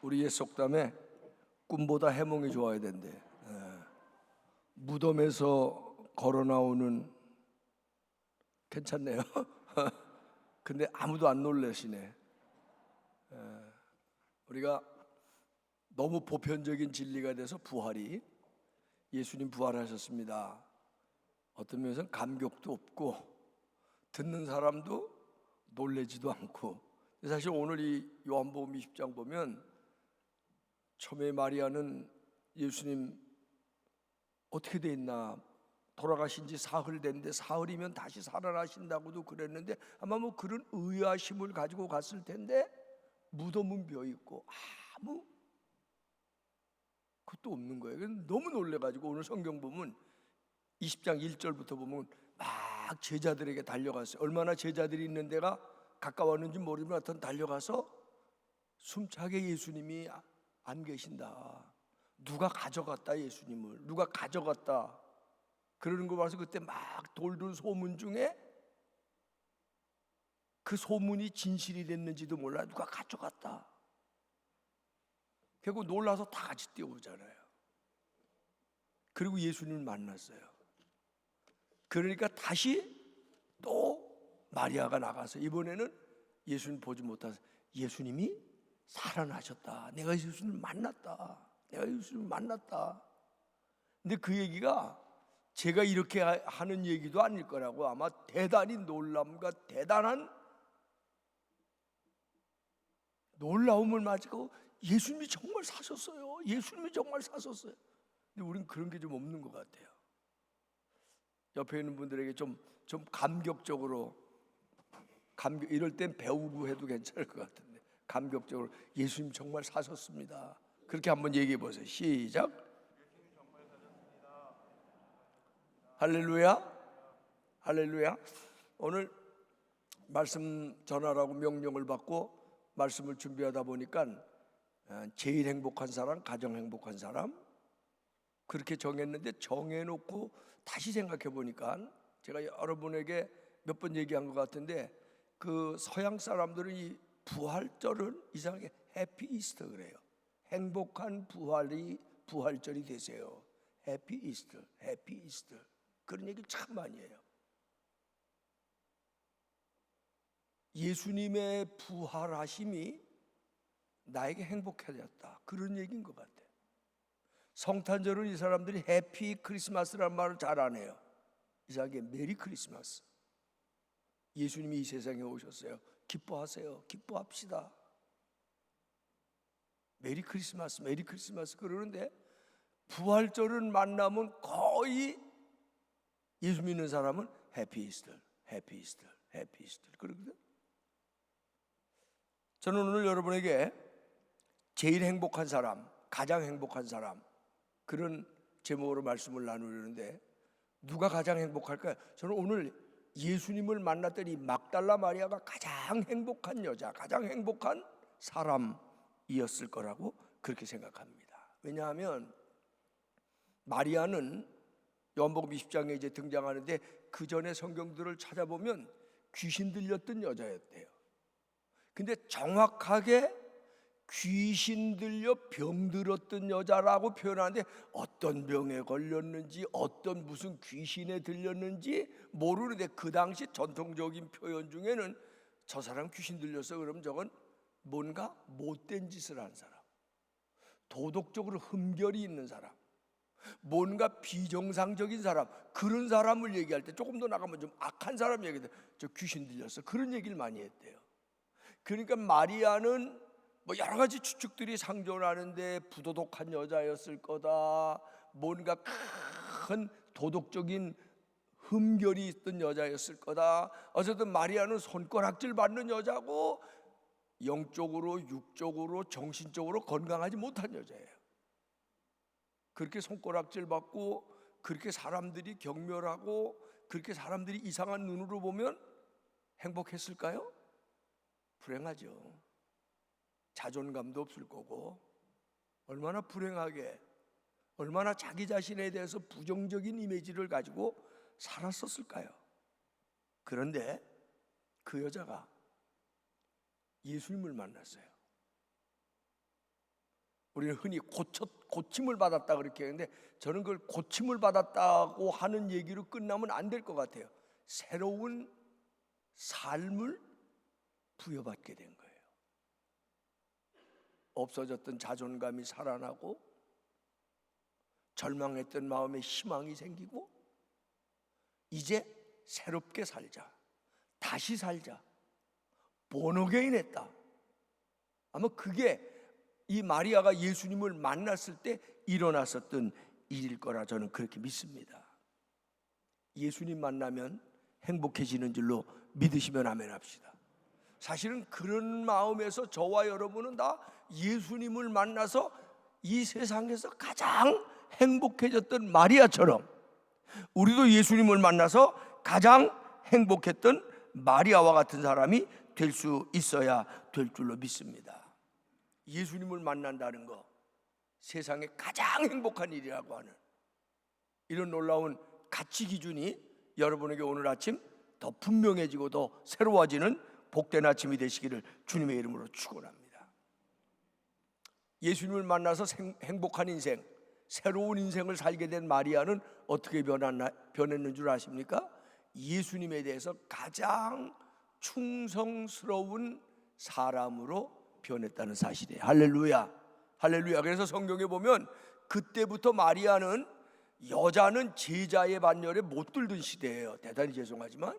우리 옛 속담에 꿈보다 해몽이 좋아야 된대. 무덤에서 걸어 나오는 괜찮네요. 근데 아무도 안 놀라시네. 우리가 너무 보편적인 진리가 돼서 부활이, 예수님 부활하셨습니다, 어떤 면에서는 감격도 없고 듣는 사람도 놀라지도 않고. 사실 오늘 이 요한복음 20장 보면 처음에 마리아는 예수님 어떻게 돼 있나, 돌아가신 지 사흘 됐는데 사흘이면 다시 살아나신다고도 그랬는데 아마 뭐 그런 의아심을 가지고 갔을 텐데 무덤은 비어 있고 아무 것도 없는 거예요. 너무 놀래가지고 오늘 성경 보면 20장 1절부터 보면 막 제자들에게 달려갔어요. 얼마나 제자들이 있는 데가 가까웠는지 모르지만 하여튼 달려가서 숨차게 예수님이 안 계신다, 누가 가져갔다, 예수님을 누가 가져갔다 그러는 거 봐서 그때 막 돌던 소문 중에 그 소문이 진실이 됐는지도 몰라, 누가 가져갔다. 결국 놀라서 다 같이 뛰어오잖아요. 그리고 예수님을 만났어요. 그러니까 다시 또 마리아가 나가서 이번에는 예수님 보지 못해서 예수님이 살아나셨다, 내가 예수님을 만났다, 내가 예수님을 만났다. 근데 그 얘기가 제가 이렇게 하는 얘기도 아닐 거라고, 아마 대단히 놀람과 대단한 놀라움을 가지고 예수님이 정말 사셨어요, 예수님이 정말 사셨어요. 근데 우리는 그런 게 좀 없는 것 같아요. 옆에 있는 분들에게 좀 감격적으로, 이럴 땐 배우고 해도 괜찮을 것 같은데 감격적으로 예수님 정말 사셨습니다, 그렇게 한번 얘기해 보세요. 시작. 할렐루야, 할렐루야. 오늘 말씀 전하라고 명령을 받고 말씀을 준비하다 보니까 제일 행복한 사람, 가장 행복한 사람 그렇게 정했는데, 정해놓고 다시 생각해 보니까 제가 여러분에게 몇 번 얘기한 것 같은데, 그 서양 사람들은 이 부활절은 이상하게 해피 이스터 그래요. 행복한 부활절이 되세요. 해피 이스터, 해피 이스터, 그런 얘기 참 많이 해요. 예수님의 부활하심이 나에게 행복해졌다, 그런 얘기인 것 같아요. 성탄절은 이 사람들이 해피 크리스마스라는 말을 잘 안 해요. 이상하게 메리 크리스마스. 예수님이 이 세상에 오셨어요, 기뻐하세요, 기뻐합시다, 메리 크리스마스, 메리 크리스마스 그러는데, 부활절은 만나면 거의 예수 믿는 사람은 해피 이스터, 해피 이스터, 해피 이스터 그러거든. 저는 오늘 여러분에게 제일 행복한 사람, 가장 행복한 사람, 그런 제목으로 말씀을 나누려는데, 누가 가장 행복할까요? 저는 오늘 예수님을 만났더니 막달라 마리아가 가장 행복한 여자, 가장 행복한 사람이었을 거라고 그렇게 생각합니다. 왜냐하면 마리아는 요한복음 20장에 이제 등장하는데, 그 전에 성경들을 찾아보면 귀신 들렸던 여자였대요. 근데 정확하게 귀신 들려 병들었던 여자라고 표현하는데, 어떤 병에 걸렸는지, 어떤 무슨 귀신에 들렸는지 모르는데, 그 당시 전통적인 표현 중에는 저 사람 귀신 들렸어 그러면 저건 뭔가 못된 짓을 한 사람, 도덕적으로 흠결이 있는 사람, 뭔가 비정상적인 사람, 그런 사람을 얘기할 때, 조금 더 나가면 좀 악한 사람 얘기할 때 저 귀신 들렸어, 그런 얘기를 많이 했대요. 그러니까 마리아는 뭐 여러 가지 추측들이 상존하는데, 부도덕한 여자였을 거다, 뭔가 큰 도덕적인 흠결이 있던 여자였을 거다. 어쨌든 마리아는 손가락질 받는 여자고, 영적으로, 육적으로, 정신적으로 건강하지 못한 여자예요. 그렇게 손가락질 받고, 그렇게 사람들이 경멸하고, 그렇게 사람들이 이상한 눈으로 보면 행복했을까요? 불행하죠. 자존감도 없을 거고, 얼마나 불행하게, 얼마나 자기 자신에 대해서 부정적인 이미지를 가지고 살았었을까요? 그런데 그 여자가 예수님을 만났어요. 우리는 흔히 고침을 받았다 그렇게 하는데, 저는 그걸 고침을 받았다고 하는 얘기로 끝나면 안 될 것 같아요. 새로운 삶을 부여받게 된 거예요. 없어졌던 자존감이 살아나고, 절망했던 마음에 희망이 생기고, 이제 새롭게 살자, 다시 살자, 본어게인 했다. 아마 그게 이 마리아가 예수님을 만났을 때 일어났었던 일일 거라 저는 그렇게 믿습니다. 예수님 만나면 행복해지는 줄로 믿으시면 아멘 합시다. 사실은 그런 마음에서 저와 여러분은 다 예수님을 만나서 이 세상에서 가장 행복해졌던 마리아처럼, 우리도 예수님을 만나서 가장 행복했던 마리아와 같은 사람이 될 수 있어야 될 줄로 믿습니다. 예수님을 만난다는 거, 세상에 가장 행복한 일이라고 하는 이런 놀라운 가치 기준이 여러분에게 오늘 아침 더 분명해지고 더 새로워지는 복된 아침이 되시기를 주님의 이름으로 축원합니다. 예수님을 만나서 행복한 인생, 새로운 인생을 살게 된 마리아는 어떻게 변했는 줄 아십니까? 예수님에 대해서 가장 충성스러운 사람으로 변했다는 사실이에요. 할렐루야, 할렐루야. 그래서 성경에 보면 그때부터 마리아는, 여자는 제자의 반열에 못 들던 시대예요. 대단히 죄송하지만.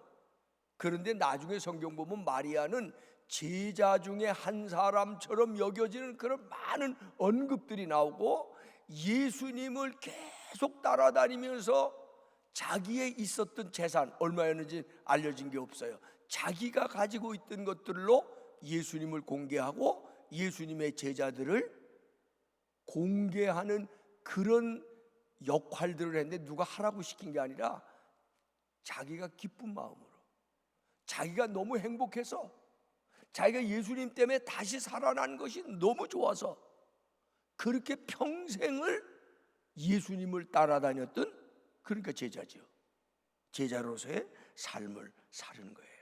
그런데 나중에 성경 보면 마리아는 제자 중에 한 사람처럼 여겨지는 그런 많은 언급들이 나오고, 예수님을 계속 따라다니면서 자기의 있었던 재산, 얼마였는지 알려진 게 없어요. 자기가 가지고 있던 것들로 예수님을 공개하고 예수님의 제자들을 공개하는 그런 역할들을 했는데, 누가 하라고 시킨 게 아니라 자기가 기쁜 마음으로, 자기가 너무 행복해서, 자기가 예수님 때문에 다시 살아난 것이 너무 좋아서 그렇게 평생을 예수님을 따라다녔던, 그러니까 제자죠. 제자로서의 삶을 사는 거예요.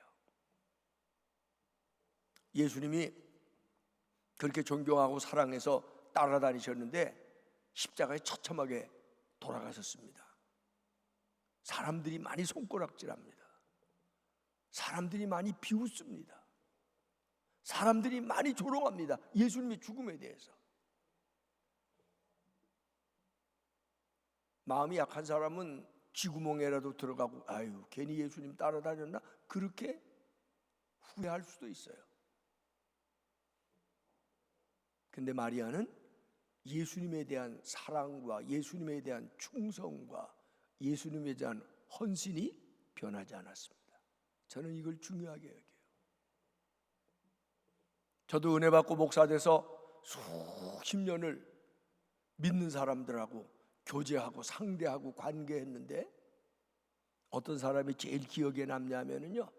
예수님이 그렇게 존경하고 사랑해서 따라다니셨는데 십자가에 처참하게 돌아가셨습니다. 사람들이 많이 손가락질합니다. 사람들이 많이 비웃습니다. 사람들이 많이 조롱합니다. 예수님의 죽음에 대해서. 마음이 약한 사람은 쥐구멍에라도 들어가고, 아유 괜히 예수님 따라다녔나, 그렇게 후회할 수도 있어요. 근데 마리아는 예수님에 대한 사랑과 예수님에 대한 충성과 예수님에 대한 헌신이 변하지 않았습니다. 저는 이걸 중요하게 여겨요. 저도 은혜 받고 목사 돼서 수십 년을 믿는 사람들하고 교제하고 상대하고 관계했는데, 어떤 사람이 제일 기억에 남냐면요,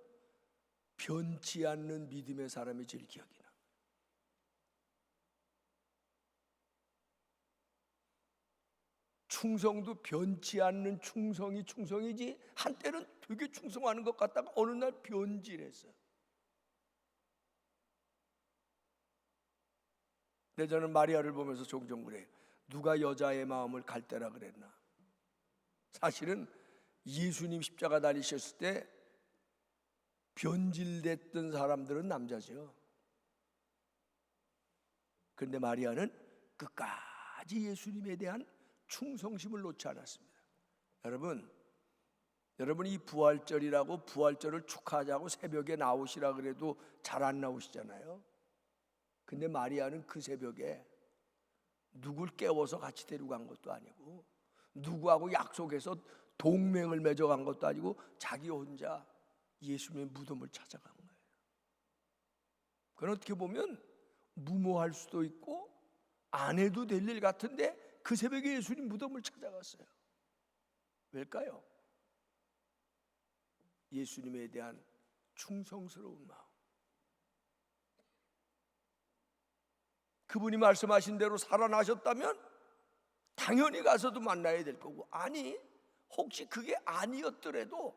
변치 않는 믿음의 사람이 제일 기억이 나요. 충성도 변치 않는 충성이 충성이지, 한때는 되게 충성하는 것 같다가 어느 날 변질했어요. 근데 저는 마리아를 보면서 종종 그래요. 누가 여자의 마음을 갈대라 그랬나? 사실은 예수님 십자가 달리셨을 때 변질됐던 사람들은 남자죠. 그런데 마리아는 끝까지 예수님에 대한 충성심을 놓지 않았습니다. 여러분 이 부활절이라고 부활절을 축하하자고 새벽에 나오시라 그래도 잘 안 나오시잖아요. 근데 마리아는 그 새벽에 누굴 깨워서 같이 데려간 것도 아니고, 누구하고 약속해서 동맹을 맺어간 것도 아니고, 자기 혼자 예수님의 무덤을 찾아간 거예요. 그건 어떻게 보면 무모할 수도 있고 안 해도 될 일 같은데, 그 새벽에 예수님 무덤을 찾아갔어요. 왜일까요? 예수님에 대한 충성스러운 마음. 그분이 말씀하신 대로 살아나셨다면 당연히 가서도 만나야 될 거고, 아니 혹시 그게 아니었더라도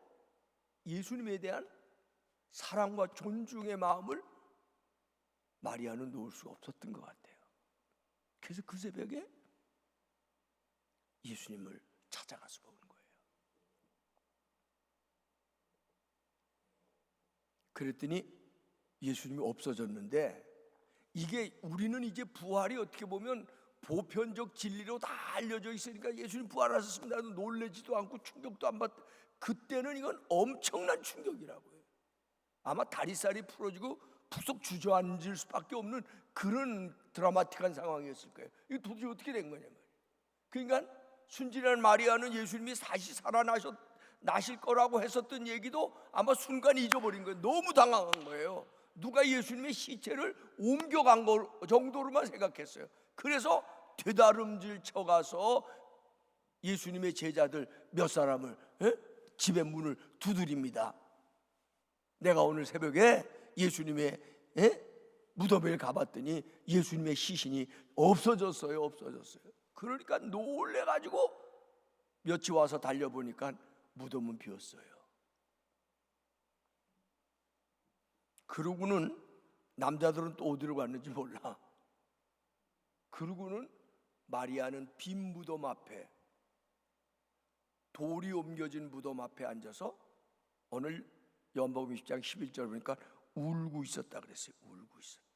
예수님에 대한 사랑과 존중의 마음을 마리아는 놓을 수 없었던 것 같아요. 그래서 그 새벽에 예수님을 찾아가서 보는 거예요. 그랬더니 예수님이 없어졌는데, 이게 우리는 이제 부활이 어떻게 보면 보편적 진리로 다 알려져 있으니까 예수님 부활하셨습니다 놀래지도 않고 충격도 안 받. 그때는 이건 엄청난 충격이라고요. 아마 다리살이 풀어지고 푹속 주저앉을 수밖에 없는 그런 드라마틱한 상황이었을 거예요. 이게 도대체 어떻게 된 거냐 말이에요. 그러니까 순진한 마리아는 예수님이 다시 나실 거라고 했었던 얘기도 아마 순간 잊어버린 거예요. 너무 당황한 거예요. 누가 예수님의 시체를 옮겨간 거 정도로만 생각했어요. 그래서 되다름질 쳐가서 예수님의 제자들 몇 사람을 집의 문을 두드립니다. 내가 오늘 새벽에 예수님의 무덤에 가봤더니 예수님의 시신이 없어졌어요. 그러니까 놀래가지고 며칠 와서 달려보니까 무덤은 비었어요. 그러고는 남자들은 또 어디로 갔는지 몰라. 그러고는 마리아는 빈 무덤 앞에, 돌이 옮겨진 무덤 앞에 앉아서 오늘 요한복음 20장 11절 보니까 울고 있었다 그랬어요. 울고 있었다.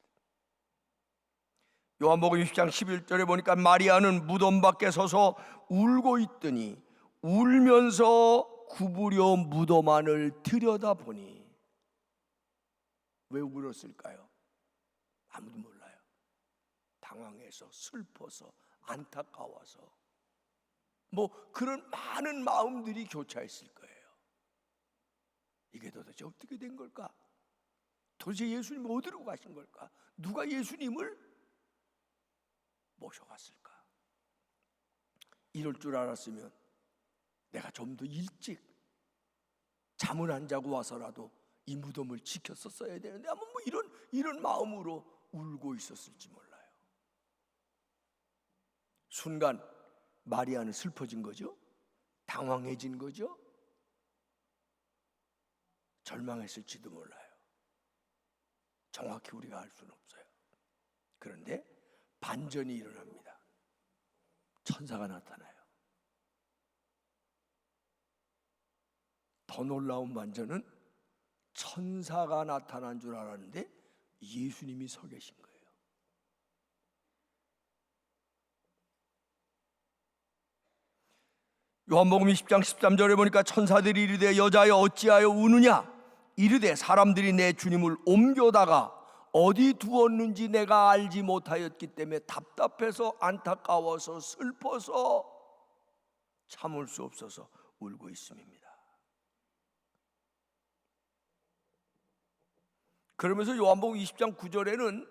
요한복음 20장 11절에 보니까 마리아는 무덤 밖에 서서 울고 있더니 울면서 구부려 무덤 안을 들여다보니. 왜 울었을까요? 아무도 몰라요. 당황해서, 슬퍼서, 안타까워서, 그런 많은 마음들이 교차했을 거예요. 이게 도대체 어떻게 된 걸까? 도대체 예수님 어디로 가신 걸까? 누가 예수님을 모셔갔을까? 이럴 줄 알았으면 내가 좀 더 일찍 잠을 안 자고 와서라도 이 무덤을 지켰었어야 되는데 아마 이런 마음으로 울고 있었을지 몰라요. 순간 마리아는 슬퍼진 거죠. 당황해진 거죠. 절망했을지도 몰라요. 정확히 우리가 알 수는 없어요. 그런데 반전이 일어납니다. 천사가 나타나요. 더 놀라운 반전은 천사가 나타난 줄 알았는데 예수님이 서 계신 거예요. 요한복음 20장 13절에 보니까 천사들이 이르되 여자여 어찌하여 우느냐? 이르되 사람들이 내 주님을 옮겨다가 어디 두었는지 내가 알지 못하였기 때문에 답답해서 안타까워서 슬퍼서 참을 수 없어서 울고 있음입니다. 그러면서 요한복음 20장 9절에는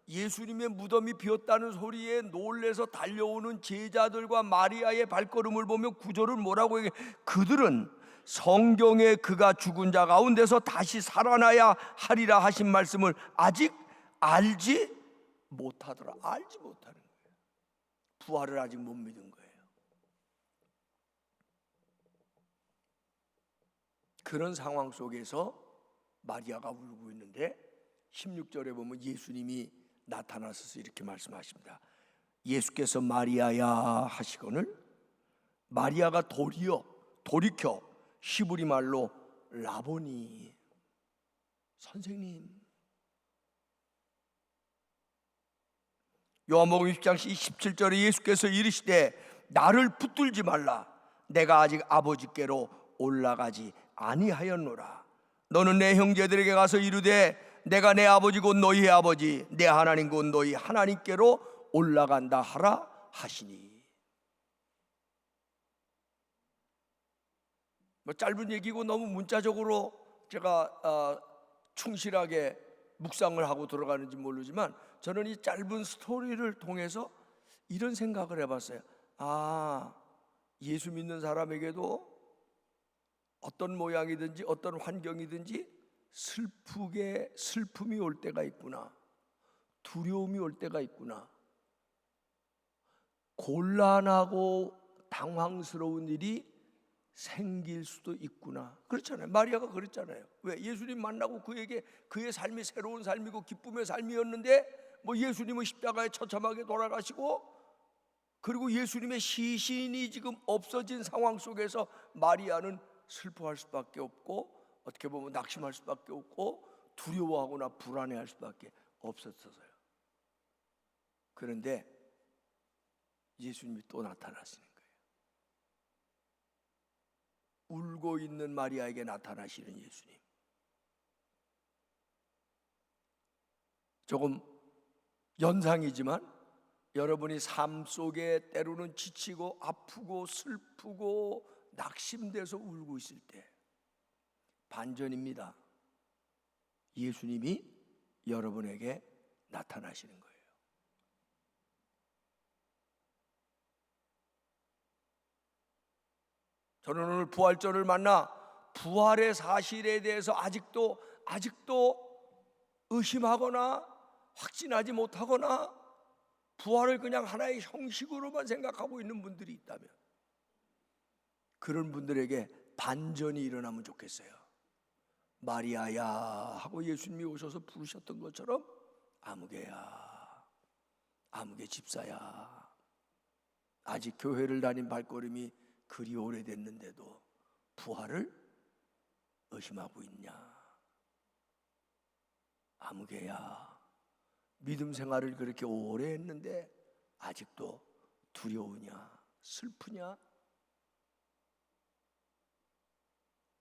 예수님의 무덤이 비었다는 소리에 놀래서 달려오는 제자들과 마리아의 발걸음을 보며 9절은 뭐라고 얘기해? 그들은 성경에 그가 죽은 자 가운데서 다시 살아나야 하리라 하신 말씀을 아직 알지 못하더라. 알지 못하는 거예요. 부활을 아직 못 믿은 거예요. 그런 상황 속에서 마리아가 울고 있는데 16절에 보면 예수님이 나타나셔서 이렇게 말씀하십니다. 예수께서 마리아야 하시거늘 마리아가 돌이켜 히브리 말로 라보니, 선생님. 요한복음 10장 17절에 예수께서 이르시되 나를 붙들지 말라. 내가 아직 아버지께로 올라가지 아니하였노라. 너는 내 형제들에게 가서 이르되 내가 내 아버지 곧 너희의 아버지 내 하나님 곧 너희 하나님께로 올라간다 하라 하시니. 짧은 얘기고 너무 문자적으로 제가 충실하게 묵상을 하고 들어가는지 모르지만 저는 이 짧은 스토리를 통해서 이런 생각을 해봤어요. 예수 믿는 사람에게도 어떤 모양이든지 어떤 환경이든지 슬픔이 올 때가 있구나. 두려움이 올 때가 있구나. 곤란하고 당황스러운 일이 생길 수도 있구나. 그렇잖아요. 마리아가 그랬잖아요. 왜? 예수님 만나고 그에게 그의 삶이 새로운 삶이고 기쁨의 삶이었는데 뭐 예수님은 십자가에 처참하게 돌아가시고, 그리고 예수님의 시신이 지금 없어진 상황 속에서 마리아는 슬퍼할 수밖에 없고, 어떻게 보면 낙심할 수밖에 없고, 두려워하거나 불안해할 수밖에 없었어요. 그런데 예수님이 또 나타나시는 거예요. 울고 있는 마리아에게 나타나시는 예수님. 조금 연상이지만 여러분이 삶 속에 때로는 지치고 아프고 슬프고 낙심돼서 울고 있을 때 반전입니다. 예수님이 여러분에게 나타나시는 거예요. 저는 오늘 부활절을 만나 부활의 사실에 대해서 아직도 의심하거나 확신하지 못하거나 부활을 그냥 하나의 형식으로만 생각하고 있는 분들이 있다면, 그런 분들에게 반전이 일어나면 좋겠어요. 마리아야 하고 예수님이 오셔서 부르셨던 것처럼, 아무개야, 아무개 집사야, 아직 교회를 다닌 발걸음이 그리 오래됐는데도 부활을 의심하고 있냐? 아무개야, 믿음 생활을 그렇게 오래 했는데 아직도 두려우냐? 슬프냐?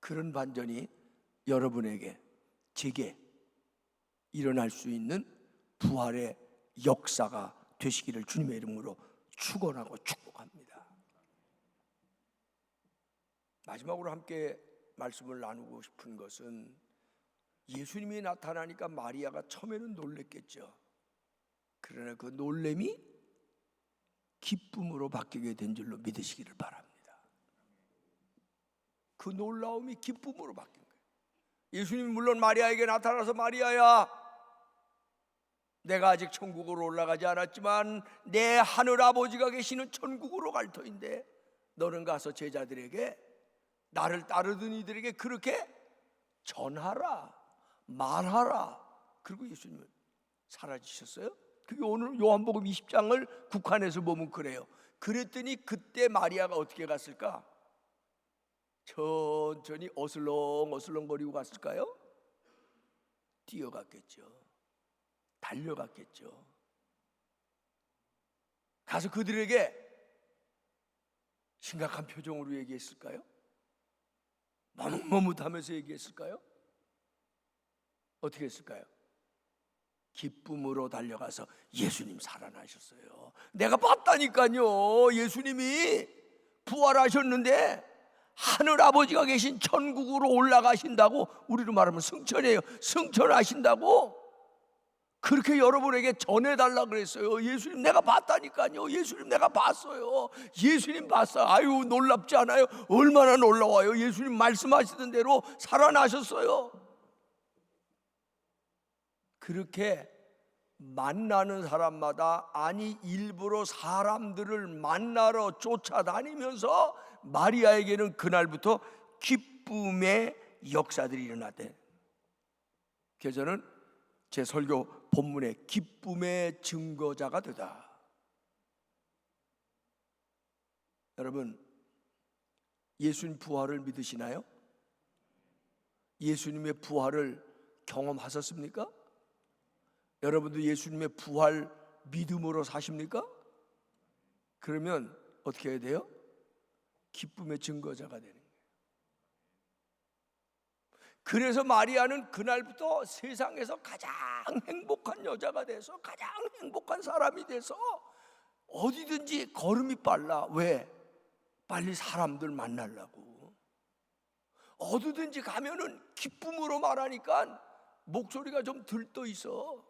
그런 반전이 여러분에게, 제게 일어날 수 있는 부활의 역사가 되시기를 주님의 이름으로 축원하고 축복합니다. 마지막으로 함께 말씀을 나누고 싶은 것은, 예수님이 나타나니까 마리아가 처음에는 놀랬겠죠. 그러나 그 놀램이 기쁨으로 바뀌게 된 줄로 믿으시기를 바랍니다. 그 놀라움이 기쁨으로 바뀐 거예요. 예수님이 물론 마리아에게 나타나서, 마리아야, 내가 아직 천국으로 올라가지 않았지만 내 하늘 아버지가 계시는 천국으로 갈 터인데 너는 가서 제자들에게, 나를 따르던 이들에게 그렇게 전하라, 말하라. 그리고 예수님은 사라지셨어요. 그게 오늘 요한복음 20장을 국한해서 보면 그래요. 그랬더니 그때 마리아가 어떻게 갔을까? 천천히 어슬렁거리고 갔을까요? 뛰어갔겠죠. 달려갔겠죠. 가서 그들에게 심각한 표정으로 얘기했을까요? 머뭇머뭇하면서 얘기했을까요? 어떻게 했을까요? 기쁨으로 달려가서, 예수님 살아나셨어요. 내가 봤다니까요. 예수님이 부활하셨는데 하늘 아버지가 계신 천국으로 올라가신다고, 우리로 말하면 승천이에요. 승천하신다고 그렇게 여러분에게 전해달라 그랬어요. 예수님 내가 봤다니까요. 예수님 내가 봤어요. 예수님 봤어요. 아유, 놀랍지 않아요? 얼마나 놀라워요. 예수님 말씀하시던 대로 살아나셨어요. 그렇게 만나는 사람마다, 아니 일부러 사람들을 만나러 쫓아다니면서 마리아에게는 그날부터 기쁨의 역사들이 일어났대. 그래서 저는 제 설교 본문에 기쁨의 증거자가 되다. 여러분, 예수님 부활을 믿으시나요? 예수님의 부활을 경험하셨습니까? 여러분도 예수님의 부활 믿음으로 사십니까? 그러면 어떻게 해야 돼요? 기쁨의 증거자가 되는 거예요. 그래서 마리아는 그날부터 세상에서 가장 행복한 여자가 돼서, 가장 행복한 사람이 돼서 어디든지 걸음이 빨라. 왜? 빨리 사람들 만나려고. 어디든지 가면은 기쁨으로 말하니까 목소리가 좀 들떠 있어.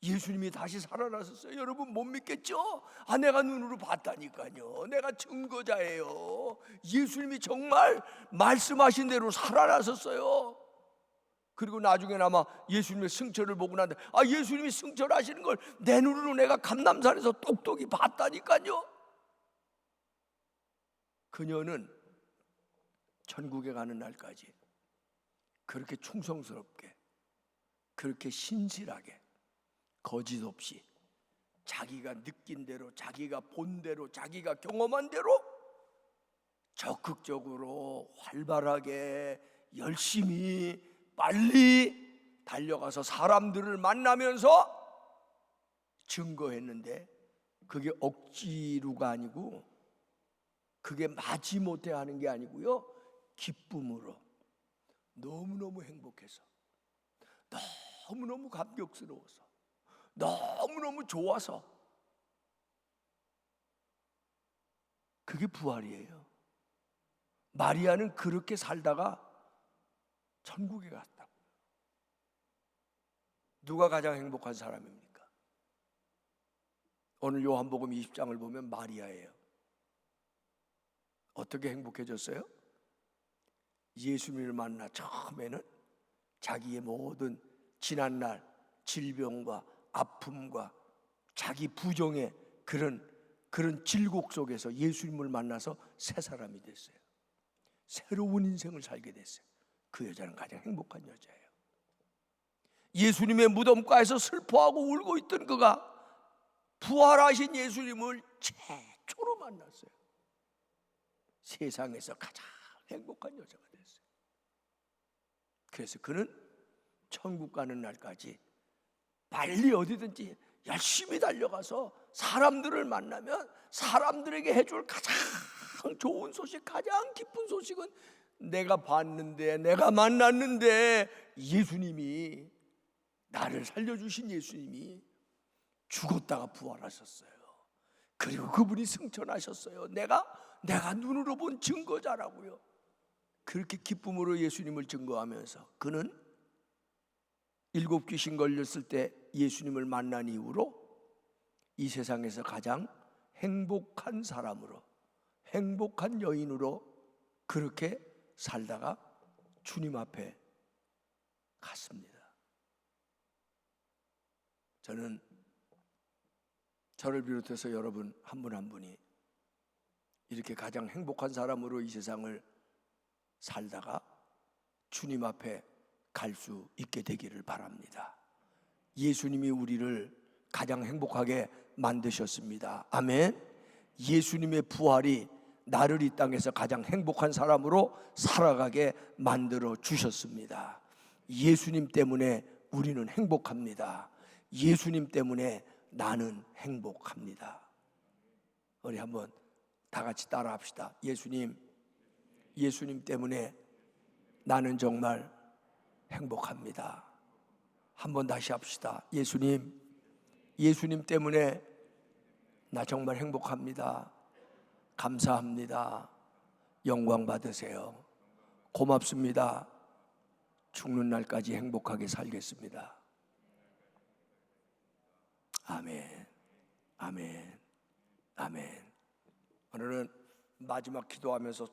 예수님이 다시 살아나셨어요. 여러분 못 믿겠죠? 내가 눈으로 봤다니까요. 내가 증거자예요. 예수님이 정말 말씀하신 대로 살아나셨어요. 그리고 나중에는 아마 예수님의 승천을 보고 난데, 예수님이 승천하시는 걸 내 눈으로 내가 감남산에서 똑똑히 봤다니까요. 그녀는 천국에 가는 날까지 그렇게 충성스럽게, 그렇게 신실하게 거짓 없이 자기가 느낀 대로, 자기가 본 대로, 자기가 경험한 대로 적극적으로 활발하게 열심히 빨리 달려가서 사람들을 만나면서 증거했는데, 그게 억지로가 아니고, 그게 마지못해 하는 게 아니고요, 기쁨으로, 너무너무 행복해서, 너무너무 감격스러워서, 너무너무 좋아서, 그게 부활이에요. 마리아는 그렇게 살다가 천국에 갔다고요. 누가 가장 행복한 사람입니까? 오늘 요한복음 20장을 보면 마리아예요. 어떻게 행복해졌어요? 예수님을 만나 처음에는 자기의 모든 지난날 질병과 아픔과 자기 부정의 그런 질곡 속에서 예수님을 만나서 새 사람이 됐어요. 새로운 인생을 살게 됐어요. 그 여자는 가장 행복한 여자예요. 예수님의 무덤가에서 슬퍼하고 울고 있던 그가 부활하신 예수님을 최초로 만났어요. 세상에서 가장 행복한 여자가 됐어요. 그래서 그는 천국 가는 날까지 빨리 어디든지 열심히 달려가서 사람들을 만나면 사람들에게 해줄 가장 좋은 소식, 가장 기쁜 소식은 내가 봤는데, 내가 만났는데, 예수님이, 나를 살려주신 예수님이 죽었다가 부활하셨어요. 그리고 그분이 승천하셨어요. 내가 눈으로 본 증거자라고요. 그렇게 기쁨으로 예수님을 증거하면서 그는 7 귀신 걸렸을 때 예수님을 만난 이후로 이 세상에서 가장 행복한 사람으로, 행복한 여인으로 그렇게 살다가 주님 앞에 갔습니다. 저는 저를 비롯해서 여러분 한 분 한 분이 이렇게 가장 행복한 사람으로 이 세상을 살다가 주님 앞에 갈 수 있게 되기를 바랍니다. 예수님이 우리를 가장 행복하게 만드셨습니다. 아멘. 예수님의 부활이 나를 이 땅에서 가장 행복한 사람으로 살아가게 만들어 주셨습니다. 예수님 때문에 우리는 행복합니다. 예수님 때문에 나는 행복합니다. 우리 한번 다 같이 따라 합시다. 예수님 때문에 나는 정말 행복합니다. 한번 다시 합시다. 예수님 때문에 나 정말 행복합니다. 감사합니다. 영광 받으세요. 고맙습니다. 죽는 날까지 행복하게 살겠습니다. 아멘, 아멘, 아멘. 오늘은 마지막 기도하면서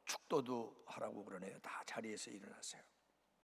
축도도 하라고 그러네요. 다 자리에서 일어나세요.